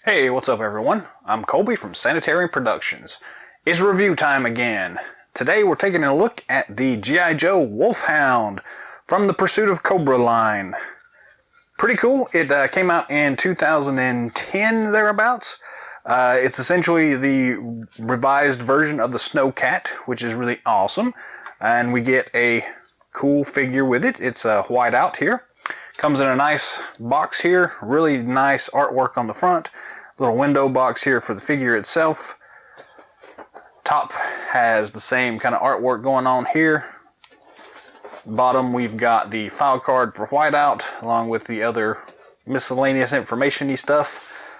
Hey, what's up everyone? I'm Colby from Sanitarium Productions. It's review time again. Today we're taking a look at the G.I. Joe Wolfhound from the Pursuit of Cobra line. Pretty cool. It came out in 2010 thereabouts. It's essentially the revised version of the Snowcat, which is really awesome. And we get a cool figure with it. It's white out here. Comes in a nice box here. Really nice artwork on the front. Little window box here for the figure itself. Top has the same kind of artwork going on here. Bottom we've got the file card for whiteout along with the other miscellaneous information-y stuff.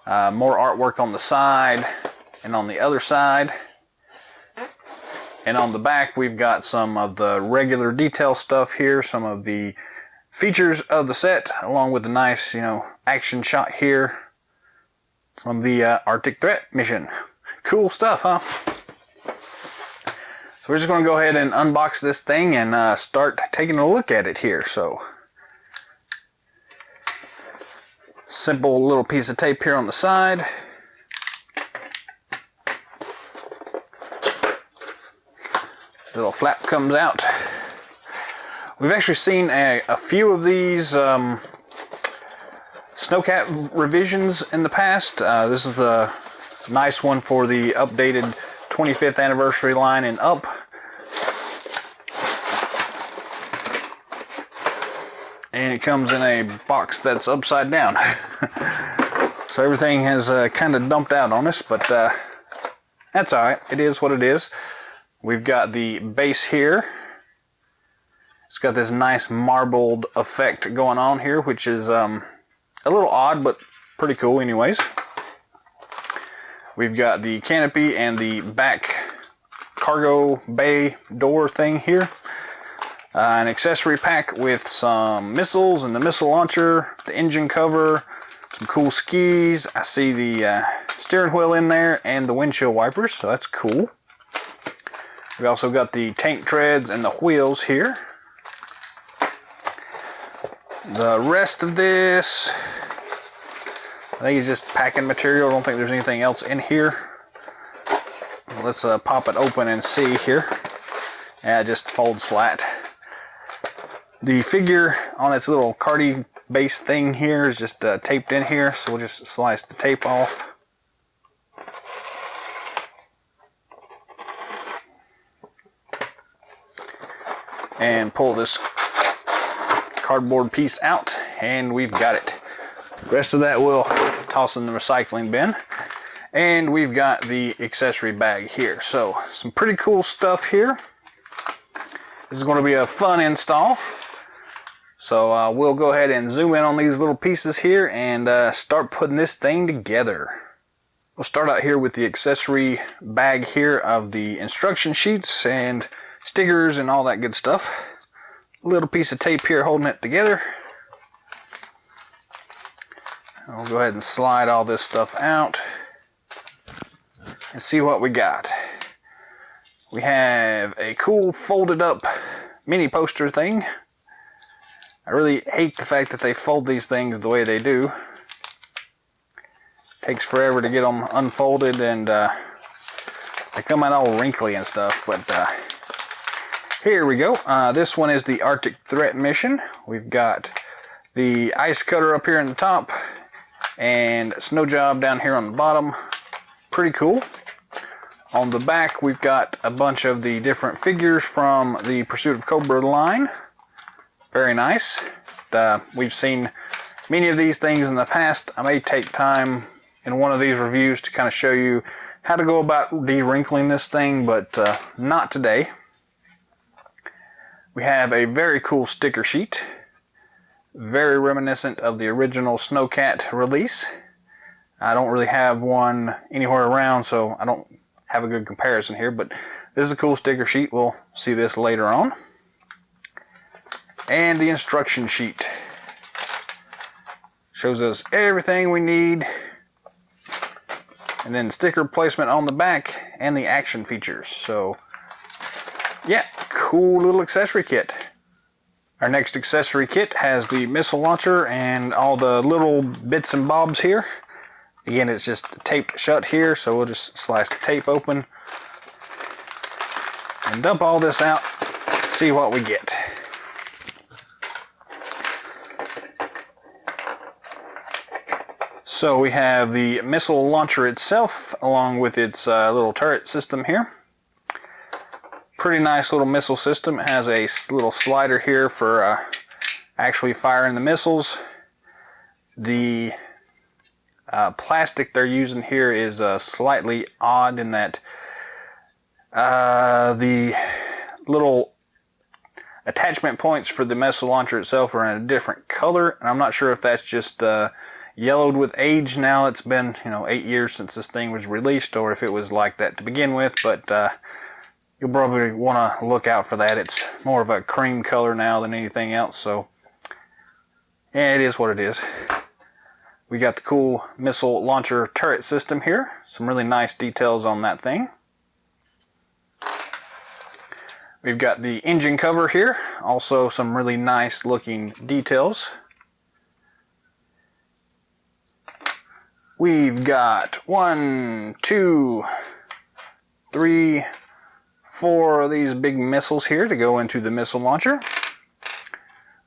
More artwork on the side and on the other side. And on the back we've got some of the regular detail stuff here, some of the features of the set along with the nice, action shot here from the Arctic Threat mission. Cool stuff, huh? So we're just going to go ahead and unbox this thing and start taking a look at it here. So, simple little piece of tape here on the side. Little flap comes out. We've actually seen a few of these Snowcat revisions in the past. This is the nice one for the updated 25th anniversary line and up. And it comes in a box that's upside down. So everything has kind of dumped out on us, but that's alright. It is what it is. We've got the base here. It's got this nice marbled effect going on here, which is a little odd, but pretty cool anyways. We've got the canopy and the back cargo bay door thing here. An accessory pack with some missiles and the missile launcher, the engine cover, some cool skis. I see the steering wheel in there and the windshield wipers, so that's cool. We also got the tank treads and the wheels here. The rest of this, I think it's just packing material. I don't think there's anything else in here. Let's pop it open and see here. Yeah, it just folds flat. The figure on its little cardi base thing here is just taped in here, so we'll just slice the tape off. And pull this cardboard piece out, and we've got it. The rest of that we'll toss in the recycling bin. And we've got the accessory bag here. So some pretty cool stuff here. This is going to be a fun install. So we'll go ahead and zoom in on these little pieces here and start putting this thing together. We'll start out here with the accessory bag here of the instruction sheets and stickers and all that good stuff. Little piece of tape here holding it together. I'll go ahead and slide all this stuff out and see what we got. We have a cool folded up mini poster thing. I really hate the fact that they fold these things the way they do. Takes forever to get them unfolded, and they come out all wrinkly and stuff, but here we go. This one is the Arctic Threat mission. We've got the ice cutter up here in the top and snow job down here on the bottom. Pretty cool. On the back we've got a bunch of the different figures from the Pursuit of Cobra line. Very nice. We've seen many of these things in the past. I may take time in one of these reviews to kind of show you how to go about de-wrinkling this thing, but not today. We have a very cool sticker sheet, very reminiscent of the original Snowcat release. I don't really have one anywhere around, so I don't have a good comparison here, but this is a cool sticker sheet. We'll see this later on. And the instruction sheet shows us everything we need, and then sticker placement on the back and the action features. So yeah, cool little accessory kit. Our next accessory kit has the missile launcher and all the little bits and bobs here. Again, it's just taped shut here, so we'll just slice the tape open and dump all this out to see what we get. So we have the missile launcher itself along with its little turret system here. Pretty nice little missile system. It has a little slider here for actually firing the missiles. The plastic they're using here is slightly odd in that the little attachment points for the missile launcher itself are in a different color, and I'm not sure if that's just yellowed with age now. It's been 8 years since this thing was released, or if it was like that to begin with, but you'll probably want to look out for that. It's more of a cream color now than anything else, so yeah, it is what it is. We got the cool missile launcher turret system here. Some really nice details on that thing. We've got the engine cover here. Also some really nice looking details. We've got 1, 2, 3, 4 of these big missiles here to go into the missile launcher.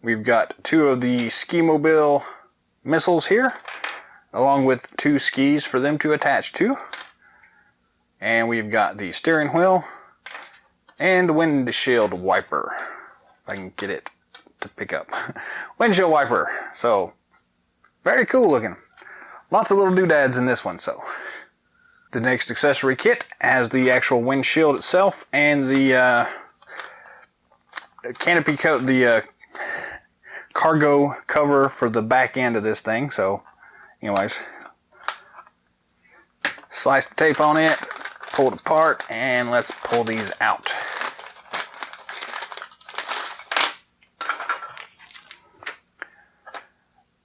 We've got 2 of the ski-mobile missiles here, along with 2 skis for them to attach to. And we've got the steering wheel and the windshield wiper. If I can get it to pick up. Windshield wiper. So, very cool looking. Lots of little doodads in this one. So, the next accessory kit has the actual windshield itself and the canopy coat, the cargo cover for the back end of this thing. So, anyways, slice the tape on it, pull it apart, and let's pull these out.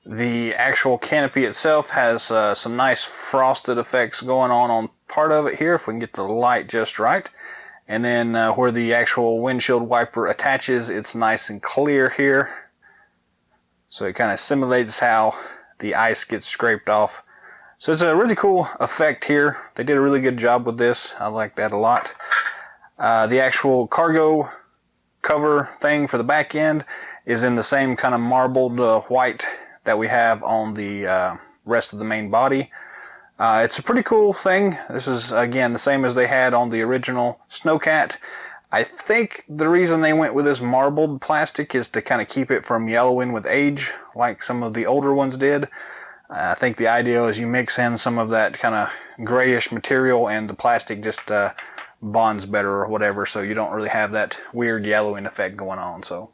The actual canopy itself has some nice frosted effects going on part of it here, if we can get the light just right. And then where the actual windshield wiper attaches, it's nice and clear here. So it kind of simulates how the ice gets scraped off. So it's a really cool effect here. They did a really good job with this. I like that a lot. The actual cargo cover thing for the back end is in the same kind of marbled white that we have on the rest of the main body. It's a pretty cool thing. This is, again, the same as they had on the original Snowcat. I think the reason they went with this marbled plastic is to kind of keep it from yellowing with age, like some of the older ones did. I think the idea is you mix in some of that kind of grayish material and the plastic just bonds better or whatever, so you don't really have that weird yellowing effect going on. So,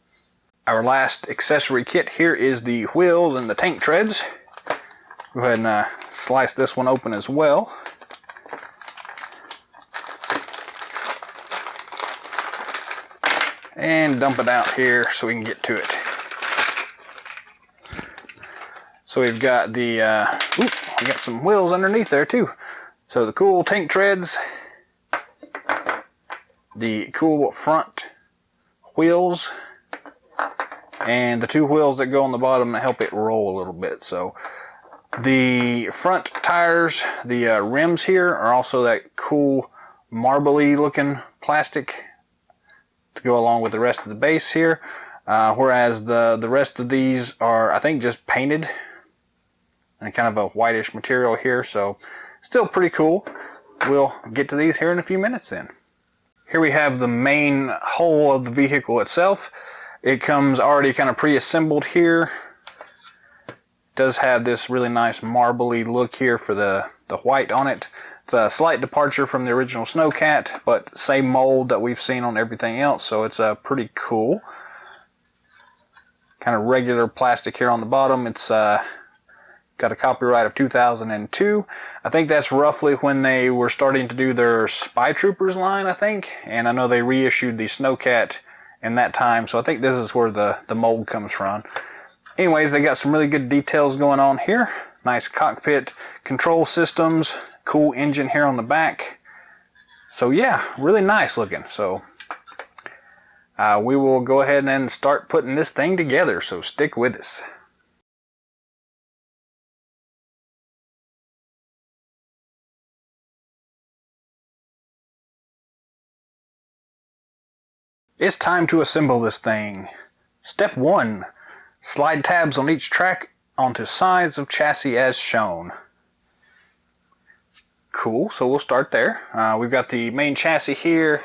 our last accessory kit here is the wheels and the tank treads. Go ahead and slice this one open as well. And dump it out here so we can get to it. So we've got the, we got some wheels underneath there too. So the cool tank treads, the cool front wheels, and the 2 wheels that go on the bottom to help it roll a little bit. So the front tires, the rims here are also that cool marbly looking plastic to go along with the rest of the base here. Whereas the rest of these are, I think, just painted and kind of a whitish material here. So still pretty cool. We'll get to these here in a few minutes then. Here we have the main hull of the vehicle itself. It comes already kind of pre-assembled here. It does have this really nice marbly look here for the white on it. It's a slight departure from the original Snowcat, but same mold that we've seen on everything else, so it's pretty cool. Kind of regular plastic here on the bottom. It's got a copyright of 2002. I think that's roughly when they were starting to do their Spy Troopers line, I think. And I know they reissued the Snowcat in that time, so I think this is where the mold comes from. Anyways, they got some really good details going on here. Nice cockpit control systems, cool engine here on the back. So yeah, really nice looking. So we will go ahead and start putting this thing together, so stick with us. It's time to assemble this thing. Step 1. Slide tabs on each track onto sides of chassis as shown. Cool, so we'll start there. We've got the main chassis here.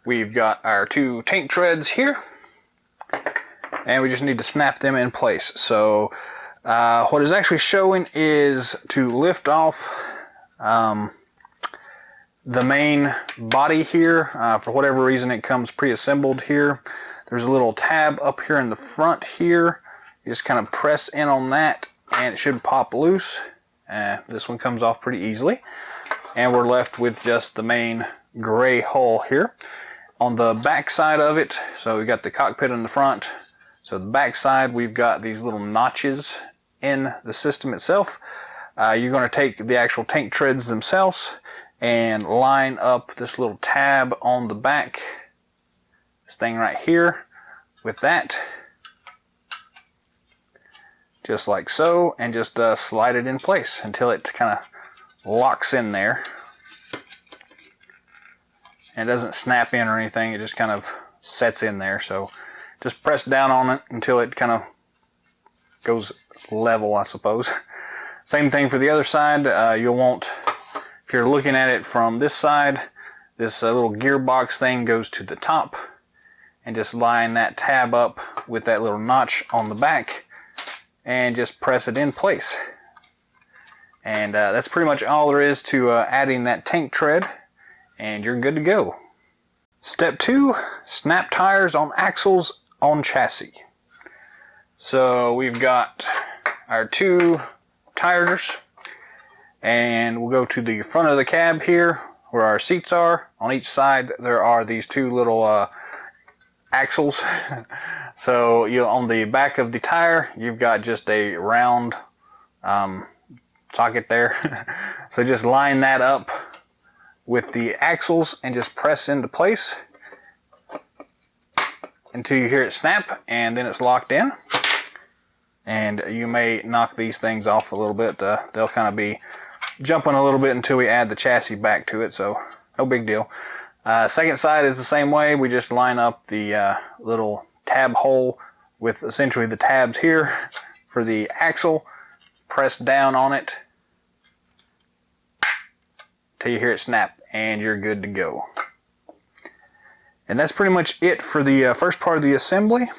We've got our 2 tank treads here. And we just need to snap them in place. So what is actually showing is to lift off the main body here. For whatever reason it comes pre-assembled here. There's a little tab up here in the front here. You just kind of press in on that and it should pop loose. This one comes off pretty easily. And we're left with just the main gray hull here. On the back side of it, so we got the cockpit in the front. So the back side, we've got these little notches in the system itself. You're going to take the actual tank treads themselves and line up this little tab on the back, this thing right here, with that, just like so, and just slide it in place until it kind of locks in there. And it doesn't snap in or anything, it just kind of sets in there. So just press down on it until it kind of goes level, I suppose. Same thing for the other side. You'll want, if you're looking at it from this side, this little gearbox thing goes to the top, and just line that tab up with that little notch on the back and just press it in place. And that's pretty much all there is to adding that tank tread, and you're good to go. Step 2, snap tires on axles on chassis. So we've got our 2 tires, and we'll go to the front of the cab here where our seats are. On each side there are these 2 little axles. So on the back of the tire you've got just a round socket there. So just line that up with the axles and just press into place until you hear it snap, and then it's locked in. And you may knock these things off a little bit. They'll kind of be jumping a little bit until we add the chassis back to it, so no big deal. Second side is the same way. We just line up the little tab hole with essentially the tabs here for the axle. Press down on it till you hear it snap, and you're good to go. And that's pretty much it for the first part of the assembly.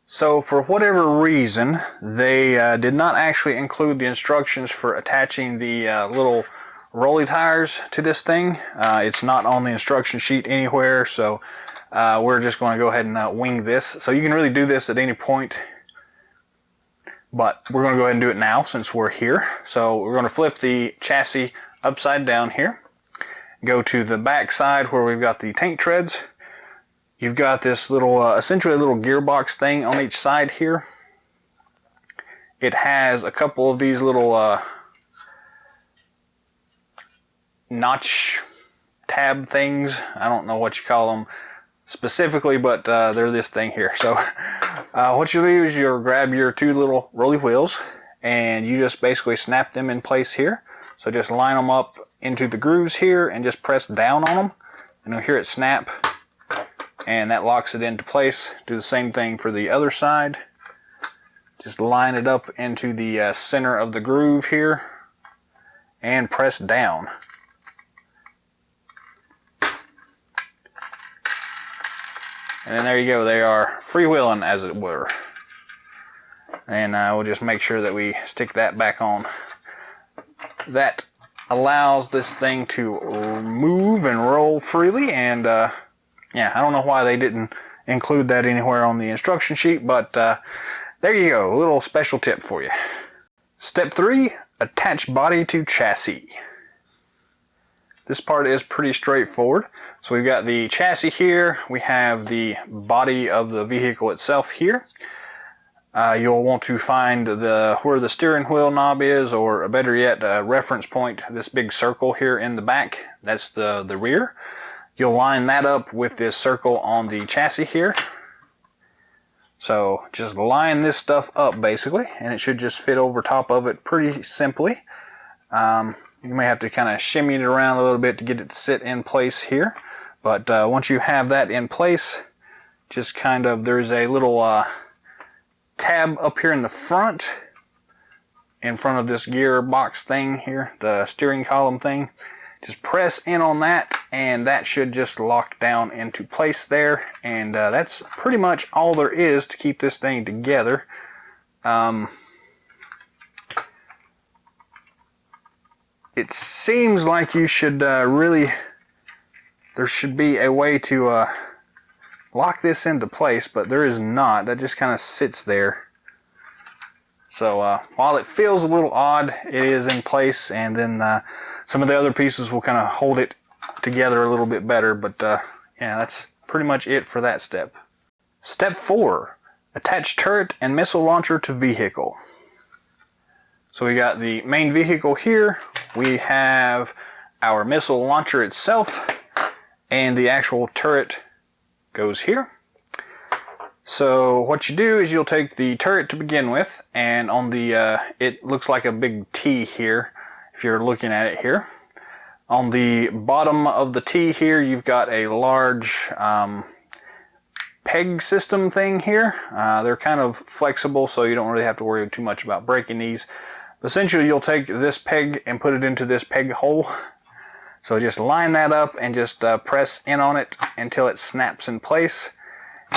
So for whatever reason, they did not actually include the instructions for attaching the little rolly tires to this thing. It's not on the instruction sheet anywhere, so we're just going to go ahead and wing this. So you can really do this at any point, but we're going to go ahead and do it now since we're here. So we're going to flip the chassis upside down here. Go to the back side where we've got the tank treads. You've got this little, essentially a little gearbox thing on each side here. It has a couple of these little notch tab things. I don't know what you call them specifically, but they're this thing here. So what you do is you'll grab your 2 little rolly wheels and you just basically snap them in place here. So just line them up into the grooves here and just press down on them, and you'll hear it snap, and that locks it into place. Do the same thing for the other side. Just line it up into the center of the groove here and press down. And then there you go, they are freewheeling, as it were. And we'll just make sure that we stick that back on. That allows this thing to move and roll freely, and yeah, I don't know why they didn't include that anywhere on the instruction sheet, but there you go, a little special tip for you. Step 3, attach body to chassis. This part is pretty straightforward. So we've got the chassis here, we have the body of the vehicle itself here. You'll want to find where the steering wheel knob is, or better yet, a reference point, this big circle here in the back. That's the rear. You'll line that up with this circle on the chassis here. So just line this stuff up basically, and it should just fit over top of it pretty simply. You may have to kind of shimmy it around a little bit to get it to sit in place here. But once you have that in place, just kind of, there's a little tab up here in the front of this gearbox thing here, the steering column thing. Just press in on that, and that should just lock down into place there. And that's pretty much all there is to keep this thing together. It seems like you should there should be a way to lock this into place, but there is not. That just kind of sits there. So while it feels a little odd, it is in place, and then some of the other pieces will kind of hold it together a little bit better. But yeah, that's pretty much it for that step. Step 4, attach turret and missile launcher to vehicle. So we got the main vehicle here, we have our missile launcher itself, and the actual turret goes here. So what you do is you'll take the turret to begin with, and on the, it looks like a big T here, if you're looking at it here. On the bottom of the T here, you've got a large peg system thing here. They're kind of flexible, so you don't really have to worry too much about breaking these. Essentially, you'll take this peg and put it into this peg hole. So just line that up and just press in on it until it snaps in place.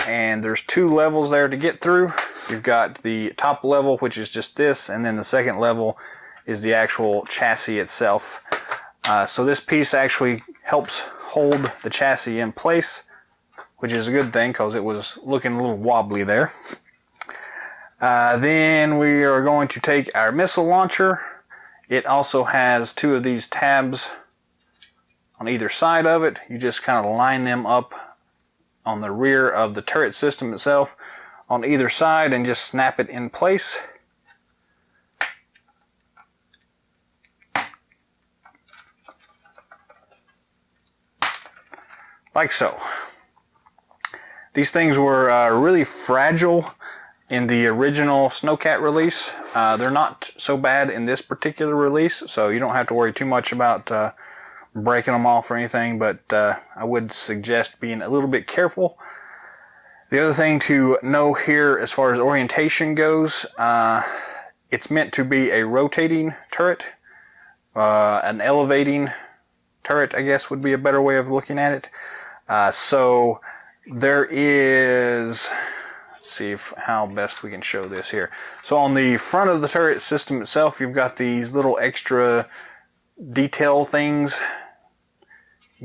And there's 2 levels there to get through. You've got the top level, which is just this, and then the second level is the actual chassis itself. So this piece actually helps hold the chassis in place, which is a good thing because it was looking a little wobbly there. Then we are going to take our missile launcher. It also has 2 of these tabs on either side of it. You just kind of line them up on the rear of the turret system itself on either side and just snap it in place. Like so. These things were really fragile in the original Snowcat release. They're not so bad in this particular release, so you don't have to worry too much about breaking them off or anything, but I would suggest being a little bit careful. The other thing to know here as far as orientation goes, it's meant to be a rotating turret, an elevating turret, I guess would be a better way of looking at it. So there is, let's see how best we can show this here. So on the front of the turret system itself, you've got these little extra detail things,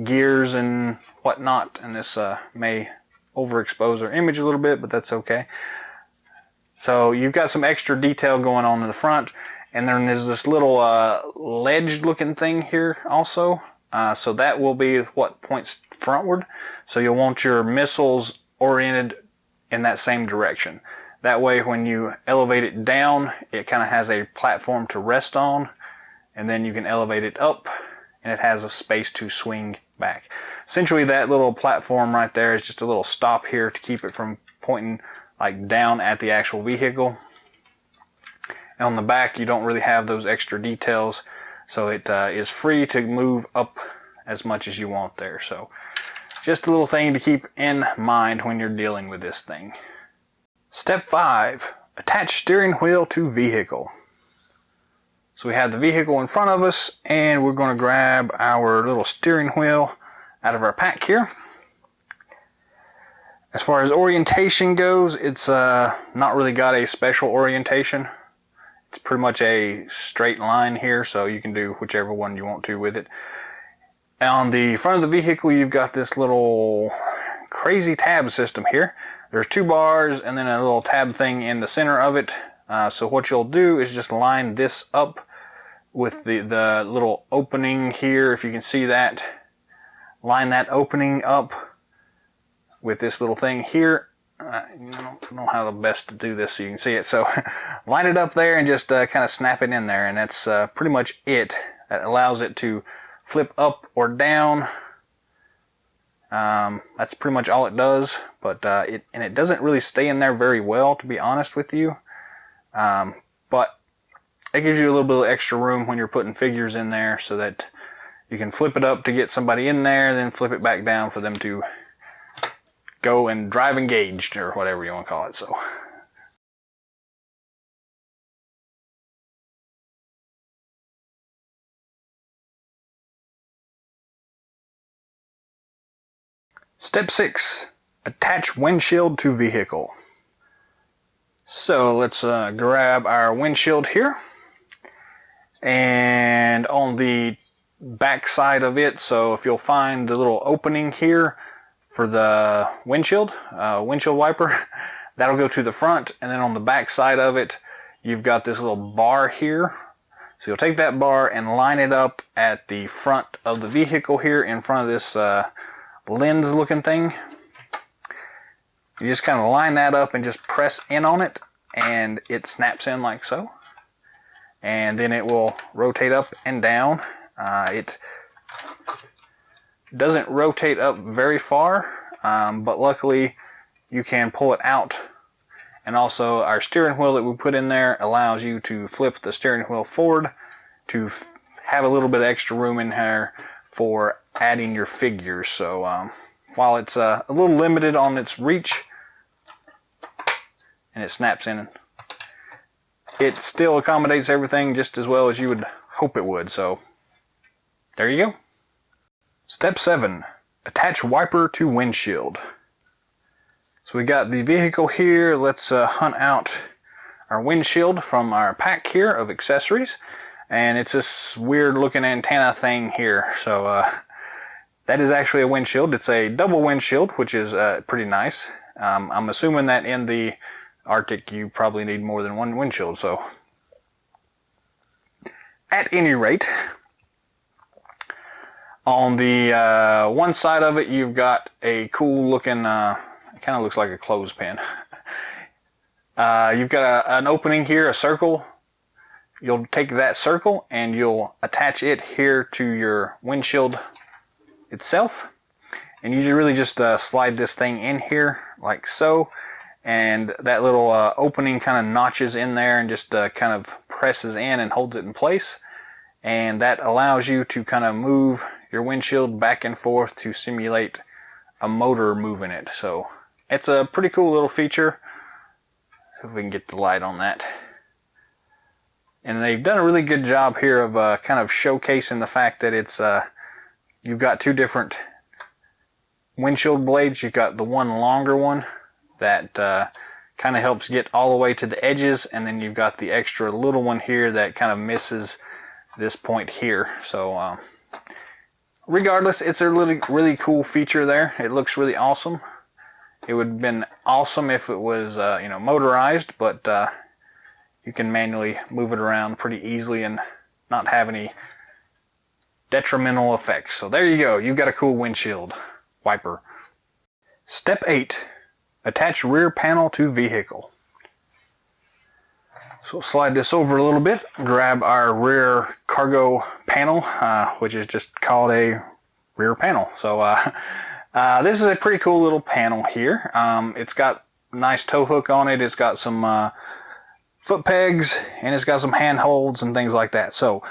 gears and whatnot, and this may overexpose our image a little bit, but that's okay. So you've got some extra detail going on in the front, and then there's this little ledge looking thing here also. So that will be what points frontward. So you'll want your missiles oriented in that same direction. That way when you elevate it down, it kind of has a platform to rest on, and then you can elevate it up and it has a space to swing back. Essentially that little platform right there is just a little stop here to keep it from pointing like down at the actual vehicle. And on the back you don't really have those extra details, so it is free to move up as much as you want there. So just a little thing to keep in mind when you're dealing with this thing. Step 5, attach steering wheel to vehicle. So we have the vehicle in front of us, and we're going to grab our little steering wheel out of our pack here. As far as orientation goes, it's not really got a special orientation. It's pretty much a straight line here, so you can do whichever one you want to with it. On the front of the vehicle, you've got this little crazy tab system here. There's 2 bars and then a little tab thing in the center of it. So what you'll do is just line this up with the little opening here, if you can see that. Line that opening up with this little thing here. I don't know how the best to do this so you can see it. So line it up there and just kind of snap it in there, and that's pretty much it. That allows it to flip up or down. That's pretty much all it does, but it doesn't really stay in there very well, to be honest with you. But it gives you a little bit of extra room when you're putting figures in there, so that you can flip it up to get somebody in there, then flip it back down for them to go and drive engaged, or whatever you want to call it. So Step 6. Attach windshield to vehicle. So let's grab our windshield here, and on the back side of it, so if you'll find the little opening here for the windshield wiper, that'll go to the front, and then on the back side of it you've got this little bar here. So you'll take that bar and line it up at the front of the vehicle here in front of this lens looking thing. You just kind of line that up and just press in on it, and it snaps in like so. And then it will rotate up and down. It doesn't rotate up very far, but luckily you can pull it out. And also our steering wheel that we put in there allows you to flip the steering wheel forward to have a little bit of extra room in here for adding your figures. So while it's a little limited on its reach, and it snaps in, it still accommodates everything just as well as you would hope it would. So there you go. Step 7. Attach wiper to windshield. So we got the vehicle here. Let's hunt out our windshield from our pack here of accessories. And it's this weird looking antenna thing here. So that is actually a windshield. It's a double windshield, which is pretty nice. I'm assuming that in the Arctic you probably need more than one windshield. So at any rate, on the one side of it you've got a cool looking, it kind of looks like a clothespin. You've got an opening here, a circle. You'll take that circle and you'll attach it here to your windshield itself. And you really just slide this thing in here like so. And that little opening kind of notches in there and just kind of presses in and holds it in place. And that allows you to kind of move your windshield back and forth to simulate a motor moving it. So it's a pretty cool little feature. See if we can get the light on that. And they've done a really good job here of kind of showcasing the fact that it's you've got two different windshield blades. You've got the one longer one that kind of helps get all the way to the edges, and then you've got the extra little one here that kind of misses this point here. So regardless, it's a really cool feature there. It looks really awesome. It would have been awesome if it was motorized, but you can manually move it around pretty easily and not have any detrimental effects. So there you go. You've got a cool windshield wiper. Step 8. Attach rear panel to vehicle. So slide this over a little bit, grab our rear cargo panel, which is just called a rear panel. So this is a pretty cool little panel here. It's got a nice tow hook on it. It's got some foot pegs, and it's got some handholds and things like that. So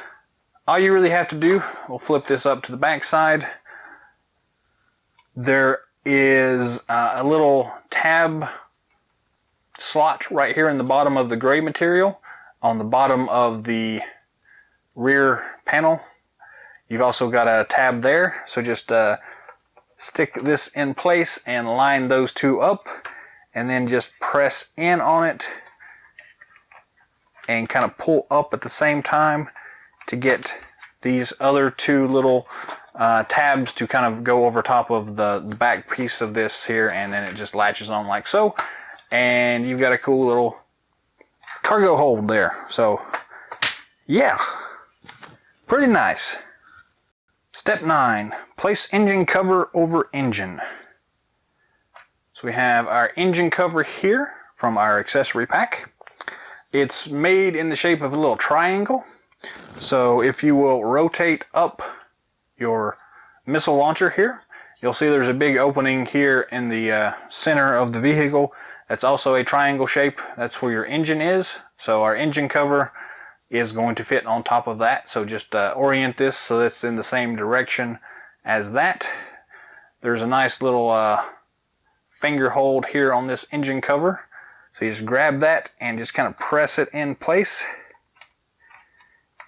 all you really have to do, we'll flip this up to the back side. There is a little tab slot right here in the bottom of the gray material on the bottom of the rear panel. You've also got a tab there, so just stick this in place and line those two up, and then just press in on it and kind of pull up at the same time to get these other two little tabs to kind of go over top of the back piece of this here, and then it just latches on like so, and you've got a cool little cargo hold there. So yeah, pretty nice. Step 9. Place engine cover over engine. So we have our engine cover here from our accessory pack. It's made in the shape of a little triangle. So if you will rotate up your missile launcher here, you'll see there's a big opening here in the center of the vehicle. That's also a triangle shape. That's where your engine is. So our engine cover is going to fit on top of that. So just orient this so that's in the same direction as that. There's a nice little finger hold here on this engine cover. So you just grab that and just kind of press it in place.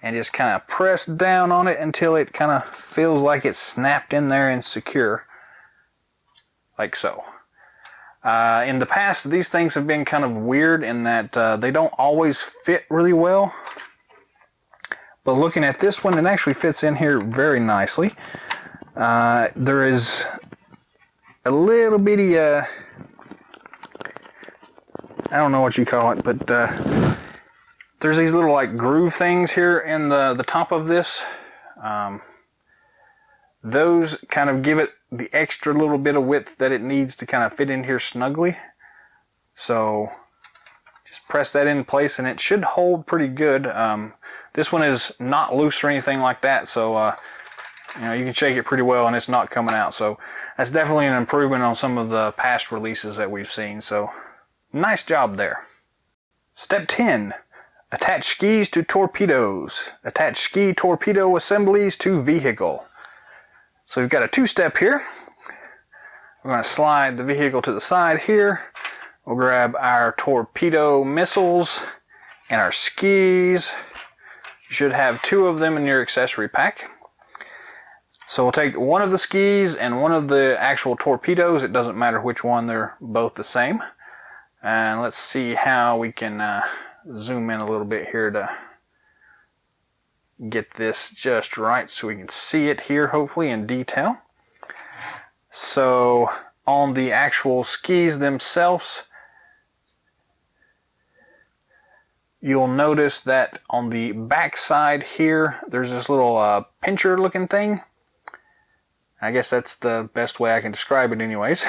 And just kind of press down on it until it kind of feels like it's snapped in there and secure. Like so. In the past, these things have been kind of weird in that they don't always fit really well. But looking at this one, it actually fits in here very nicely. There is a little bitty, I don't know what you call it, but there's these little like groove things here in the top of this. Those kind of give it the extra little bit of width that it needs to kind of fit in here snugly. So just press that in place and it should hold pretty good. This one is not loose or anything like that, so you know, you can shake it pretty well and it's not coming out. So that's definitely an improvement on some of the past releases that we've seen. So nice job there. Step 10. Attach skis to torpedoes. Attach ski torpedo assemblies to vehicle. So we've got a two-step here. We're going to slide the vehicle to the side here. We'll grab our torpedo missiles and our skis. You should have 2 of them in your accessory pack. So we'll take one of the skis and one of the actual torpedoes. It doesn't matter which one, they're both the same. And let's see how we can zoom in a little bit here to get this just right so we can see it here hopefully in detail. So on the actual skis themselves, you'll notice that on the back side here there's this little pincher looking thing. I guess that's the best way I can describe it anyways.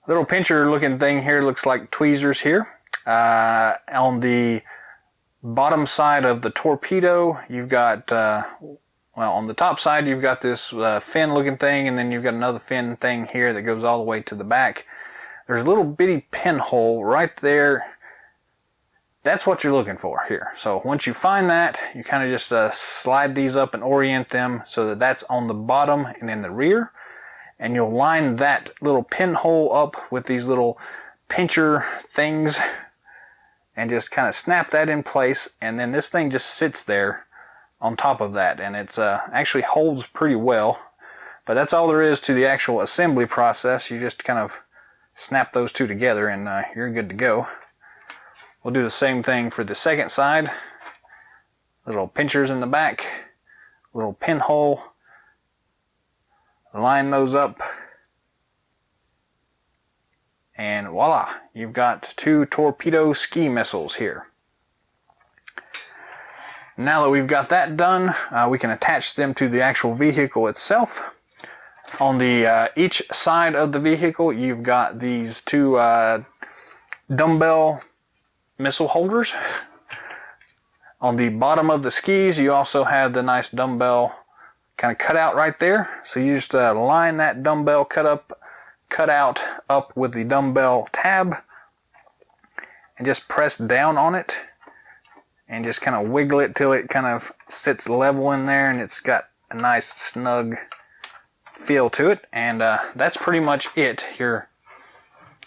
Little pincher looking thing here looks like tweezers here. On the bottom side of the torpedo, you've got, well, on the top side, you've got this fin looking thing, and then you've got another fin thing here that goes all the way to the back. There's a little bitty pinhole right there. That's what you're looking for here. So once you find that, you kind of just slide these up and orient them so that that's on the bottom and in the rear. And you'll line that little pinhole up with these little pincher things and just kind of snap that in place, and then this thing just sits there on top of that, and it's actually holds pretty well. But that's all there is to the actual assembly process. You just kind of snap those two together and you're good to go. We'll do the same thing for the second side. Little pinchers in the back, little pinhole. Line those up. And voila, you've got 2 torpedo ski missiles here. Now that we've got that done, we can attach them to the actual vehicle itself. On the each side of the vehicle, you've got these 2 dumbbell missile holders. On the bottom of the skis, you also have the nice dumbbell kind of cut out right there. So you just line that dumbbell cut out up with the dumbbell tab and just press down on it and just kind of wiggle it till it kind of sits level in there and it's got a nice snug feel to it. And that's pretty much it. Your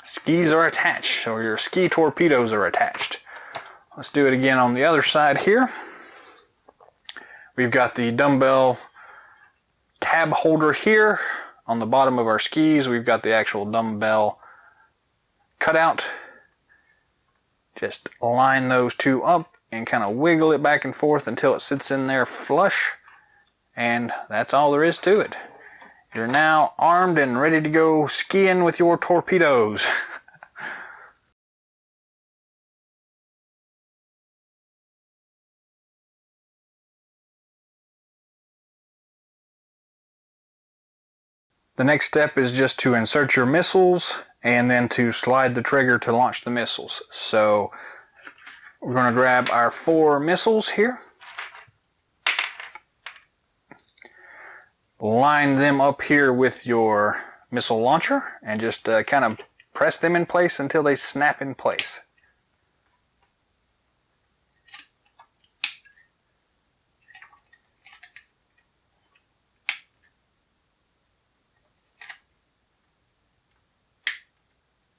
skis are attached, so your ski torpedoes are attached. Let's do it again on the other side here. We've got the dumbbell tab holder here. On the bottom of our skis, we've got the actual dumbbell cutout. Just line those 2 up and kind of wiggle it back and forth until it sits in there flush. And that's all there is to it. You're now armed and ready to go skiing with your torpedoes. The next step is just to insert your missiles and then to slide the trigger to launch the missiles. So we're going to grab our 4 missiles here. Line them up here with your missile launcher and just kind of press them in place until they snap in place.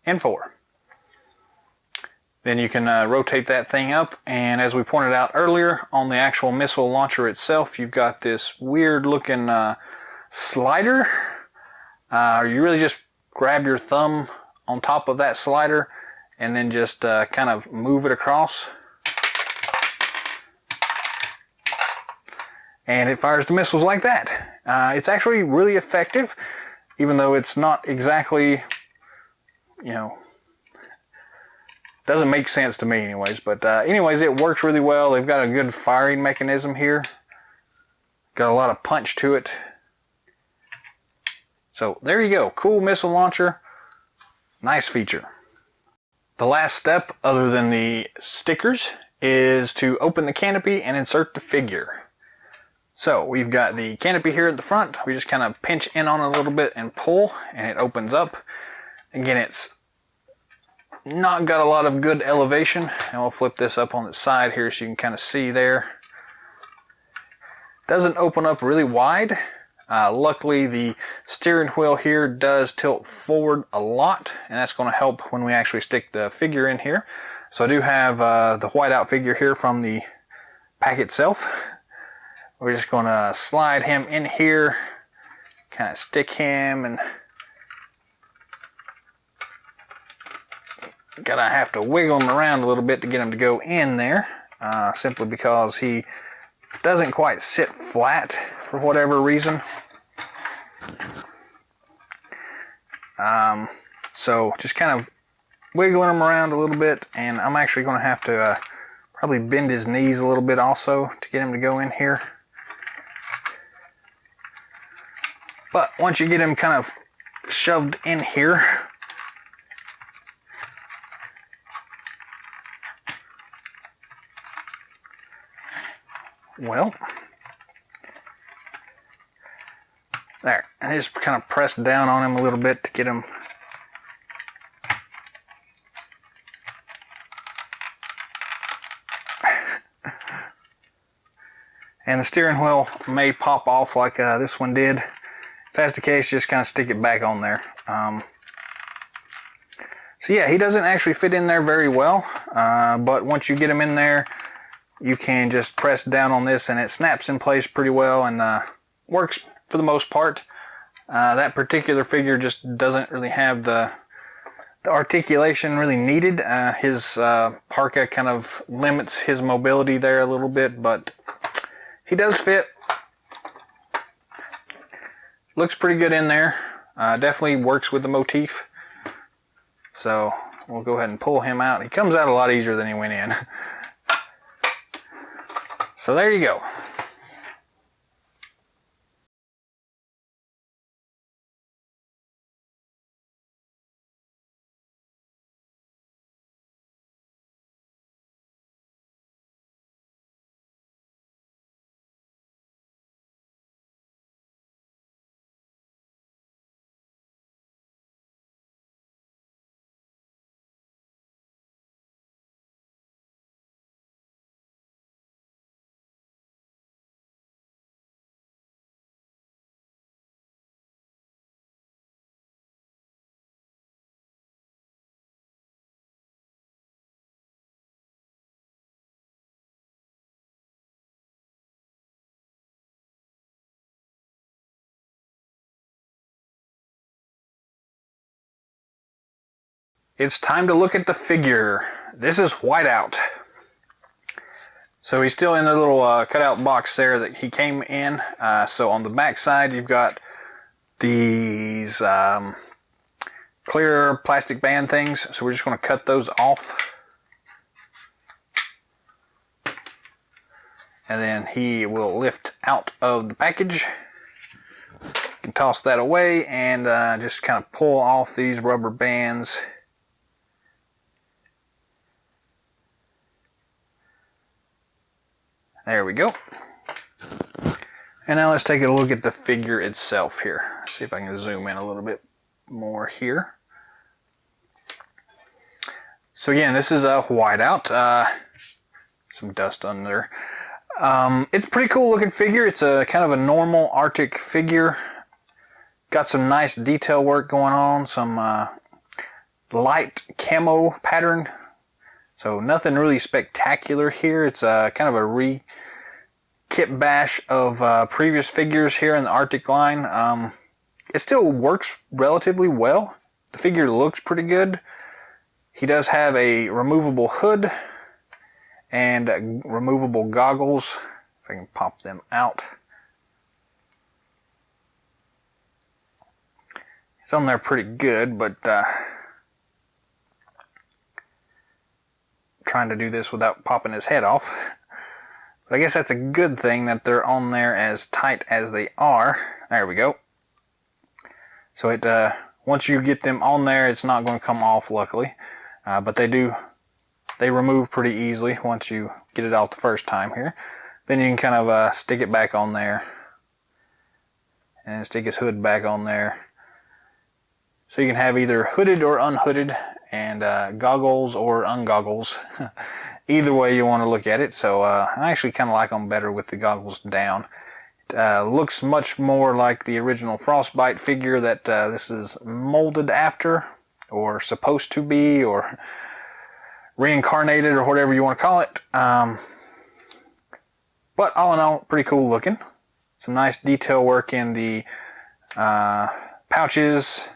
and 4. Then you can rotate that thing up, and as we pointed out earlier, on the actual missile launcher itself, you've got this weird looking slider. You really just grab your thumb on top of that slider and then just kind of move it across. And it fires the missiles like that. It's actually really effective, even though it's not exactly, you know, doesn't make sense to me anyways. But anyways, it works really well. They've got a good firing mechanism here. Got a lot of punch to it. So there you go. Cool missile launcher. Nice feature. The last step, other than the stickers, is to open the canopy and insert the figure. So we've got the canopy here at the front. We just kind of pinch in on it a little bit and pull, and it opens up. Again, it's not got a lot of good elevation, and we'll flip this up on the side here so you can kind of see there. Doesn't open up really wide. Luckily, the steering wheel here does tilt forward a lot, and that's going to help when we actually stick the figure in here. So I do have the whiteout figure here from the pack itself. We're just going to slide him in here, kind of stick him, and gotta have to wiggle him around a little bit to get him to go in there, simply because he doesn't quite sit flat for whatever reason. So just kind of wiggling him around a little bit, and I'm actually going to have to probably bend his knees a little bit also to get him to go in here. But once you get him kind of shoved in here, well, there, and I just kind of press down on him a little bit to get him and the steering wheel may pop off like this one did. If that's the case, just kind of stick it back on there. So yeah, he doesn't actually fit in there very well, but once you get him in there, you can just press down on this and it snaps in place pretty well and works for the most part. That particular figure just doesn't really have the articulation really needed. His parka kind of limits his mobility there a little bit, but he does fit. Looks pretty good in there. Definitely works with the motif. So we'll go ahead and pull him out. He comes out a lot easier than he went in. So there you go. It's time to look at the figure. This is Whiteout. So he's still in the little cutout box there that he came in. So on the back side, you've got these clear plastic band things. So we're just going to cut those off. And then he will lift out of the package. You can toss that away and just kind of pull off these rubber bands. There we go. And now let's take a look at the figure itself here. See if I can zoom in a little bit more here. So again, this is a Whiteout. Some dust under there. It's a pretty cool looking figure. It's a kind of a normal Arctic figure. Got some nice detail work going on. Some light camo pattern. So nothing really spectacular here. It's kind of a kit bash of previous figures here in the Arctic line. It still works relatively well. The figure looks pretty good. He does have a removable hood and removable goggles. If I can pop them out. It's on there pretty good, but trying to do this without popping his head off. But I guess that's a good thing that they're on there as tight as they are. There we go. So it once you get them on there, it's not going to come off, luckily. But they remove pretty easily once you get it out the first time here. Then you can kind of stick it back on there and stick his hood back on there. So you can have either hooded or unhooded, and goggles or ungoggles. Either way you want to look at it. So I actually kind of like them better with the goggles down. It looks much more like the original Frostbite figure that this is molded after, or supposed to be, or reincarnated, or whatever you want to call it. But all in all, pretty cool looking. Some nice detail work in the pouches.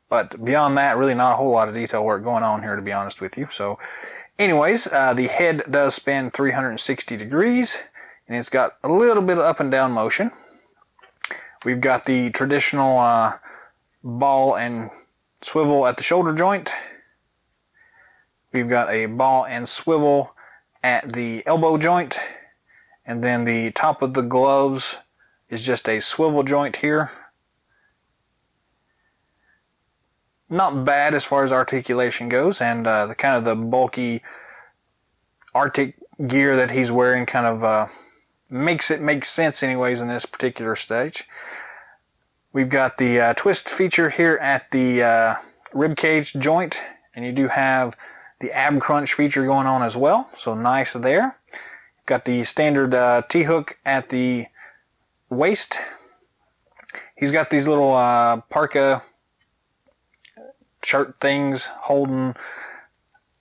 But beyond that, really not a whole lot of detail work going on here, to be honest with you. So anyways, the head does spin 360 degrees, and it's got a little bit of up and down motion. We've got the traditional ball and swivel at the shoulder joint. We've got a ball and swivel at the elbow joint. And then the top of the gloves is just a swivel joint here. Not bad as far as articulation goes, and the kind of the bulky Arctic gear that he's wearing kind of makes it make sense anyways in this particular stage. We've got the twist feature here at the rib cage joint, and you do have the ab crunch feature going on as well, so nice there. Got the standard T-hook at the waist. He's got these little parka shirt things holding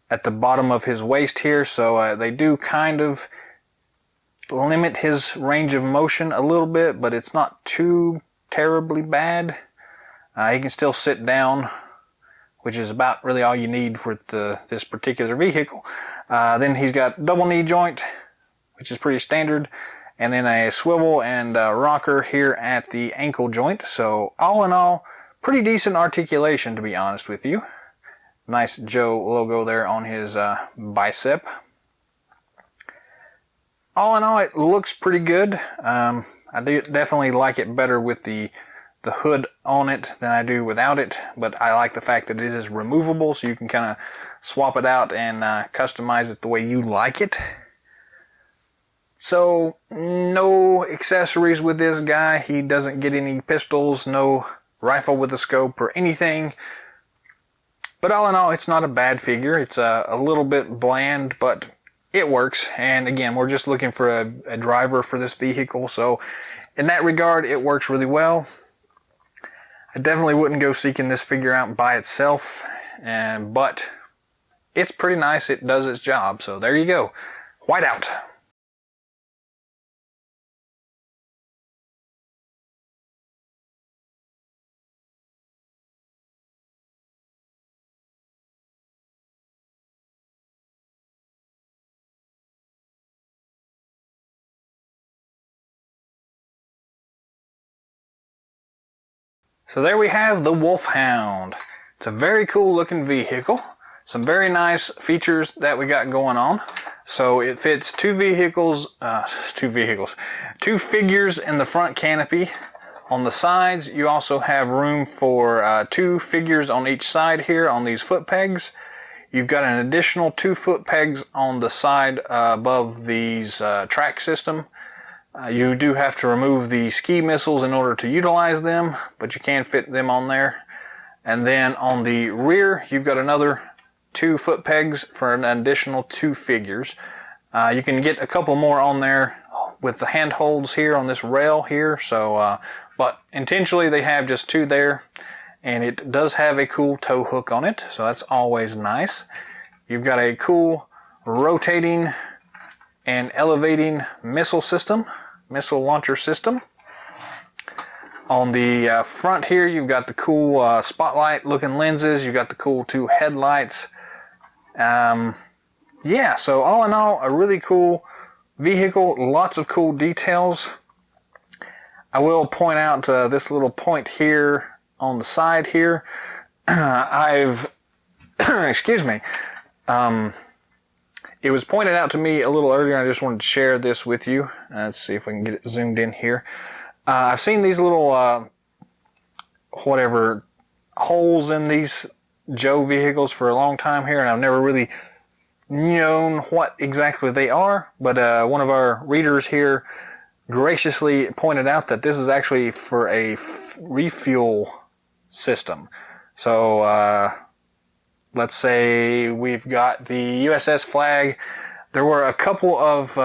at the bottom of his waist here, so they do kind of limit his range of motion a little bit, but it's not too terribly bad. He can still sit down, which is about really all you need for this particular vehicle. Then he's got double knee joint, which is pretty standard, and then a swivel and rocker here at the ankle joint. So all in all, pretty decent articulation, to be honest with you. Nice Joe logo there on his bicep. All in all, it looks pretty good. I do definitely like it better with the hood on it than I do without it, but I like the fact that it is removable, so you can kind of swap it out and customize it the way you like it. So, no accessories with this guy. He doesn't get any pistols, no rifle with a scope or anything. But all in all, it's not a bad figure. It's a little bit bland, but it works. And again, we're just looking for a driver for this vehicle, so in that regard, it works really well. I definitely wouldn't go seeking this figure out by itself, but it's pretty nice. It does its job. So there you go. Whiteout. So there we have the Wolfhound. It's a very cool looking vehicle. Some very nice features that we got going on. So it fits two figures in the front canopy. On the sides, you also have room for two figures on each side here on these foot pegs. You've got an additional 2 foot pegs on the side above these track system. You do have to remove the ski missiles in order to utilize them, but you can fit them on there. And then on the rear, you've got another 2 foot pegs for an additional 2 figures. You can get a couple more on there with the handholds here on this rail here. So, but intentionally they have just 2 there. and it does have a cool tow hook on it, so that's always nice. You've got a cool rotating and elevating missile launcher system. On the front here, you've got the cool spotlight looking lenses. You've got the cool 2 headlights. Yeah, so all in all, a really cool vehicle, lots of cool details. I will point out this little point here on the side here. Excuse me. It was pointed out to me a little earlier, and I just wanted to share this with you. Let's see if we can get it zoomed in here. I've seen these little, holes in these Joe vehicles for a long time here, and I've never really known what exactly they are, but one of our readers here graciously pointed out that this is actually for a refuel system. So, let's say we've got the USS Flag. There were a couple of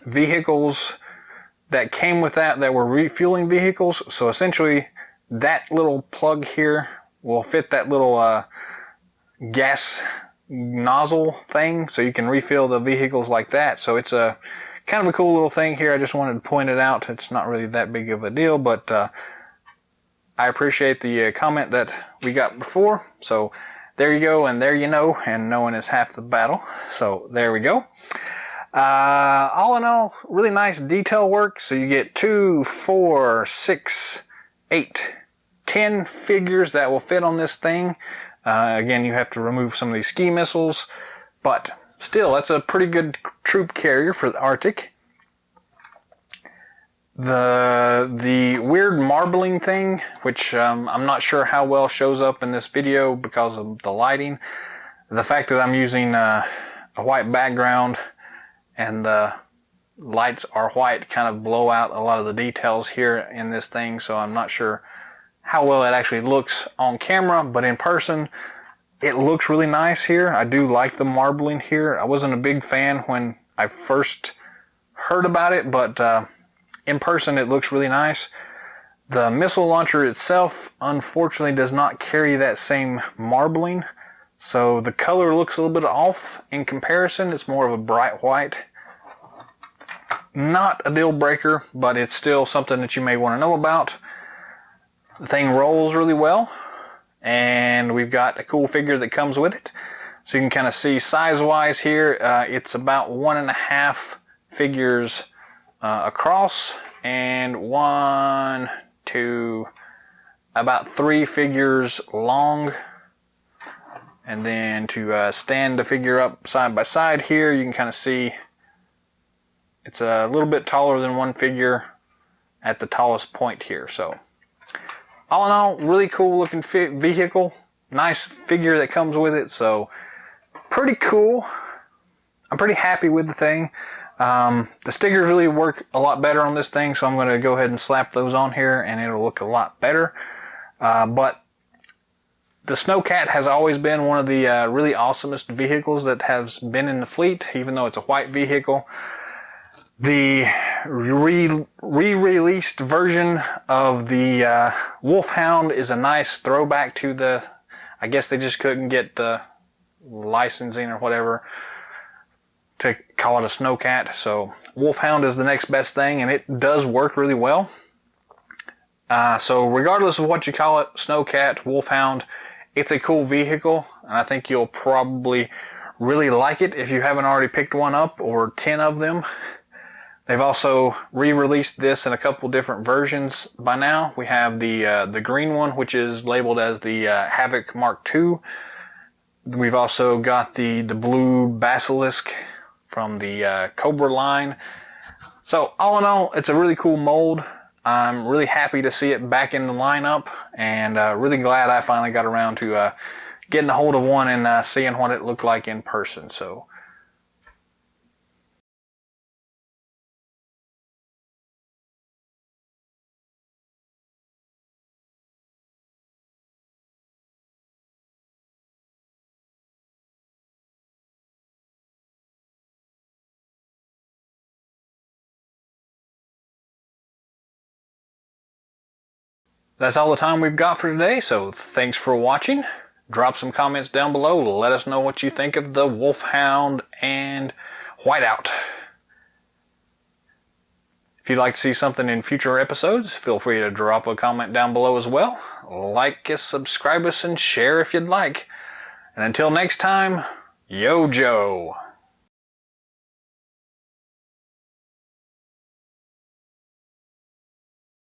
vehicles that came with that were refueling vehicles. So essentially, that little plug here will fit that little gas nozzle thing, so you can refill the vehicles like that. So it's a kind of a cool little thing here. I just wanted to point it out. It's not really that big of a deal, but I appreciate the comment that we got before. So there you go, and there you know, and knowing is half the battle. So there we go. All in all, really nice detail work. So you get 2, 4, 6, 8, 10 figures that will fit on this thing. Again, you have to remove some of these ski missiles, but still, that's a pretty good troop carrier for the Arctic. The weird marbling thing, which I'm not sure how well shows up in this video because of the lighting. The fact that I'm using a white background and the lights are white kind of blow out a lot of the details here in this thing, so I'm not sure how well it actually looks on camera, but in person it looks really nice here. I do like the marbling here. I wasn't a big fan when I first heard about it, but in person it looks really nice. The missile launcher itself unfortunately does not carry that same marbling, so the color looks a little bit off in comparison. It's more of a bright white. Not a deal breaker, but it's still something that you may want to know about. The thing rolls really well, and we've got a cool figure that comes with it. So you can kind of see size-wise here, it's about 1.5 figures across, and 1, 2, about 3 figures long. And then to stand the figure up side by side here, you can kind of see it's a little bit taller than one figure at the tallest point here. So all in all, really cool looking vehicle. Nice figure that comes with it. So pretty cool. I'm pretty happy with the thing. The stickers really work a lot better on this thing, so I'm going to go ahead and slap those on here and it'll look a lot better. But the Snowcat has always been one of the really awesomest vehicles that has been in the fleet, even though it's a white vehicle. The re-released version of the Wolfhound is a nice throwback to the, I guess they just couldn't get the licensing or whatever to call it a Snowcat. So Wolfhound is the next best thing, and it does work really well. So regardless of what you call it, Snowcat, Wolfhound, it's a cool vehicle, and I think you'll probably really like it if you haven't already picked one up, or 10 of them. They've also re-released this in a couple different versions by now. We have the green one, which is labeled as the Havoc Mark II. We've also got the blue Basilisk from the Cobra line. So all in all, it's a really cool mold. I'm really happy to see it back in the lineup, and really glad I finally got around to getting a hold of one and seeing what it looked like in person. So That's all the time we've got for today, so thanks for watching. Drop some comments down below. Let us know what you think of the Wolfhound and Whiteout. If you'd like to see something in future episodes, feel free to drop a comment down below as well. Like us, subscribe us, and share if you'd like. And until next time, Yo Joe.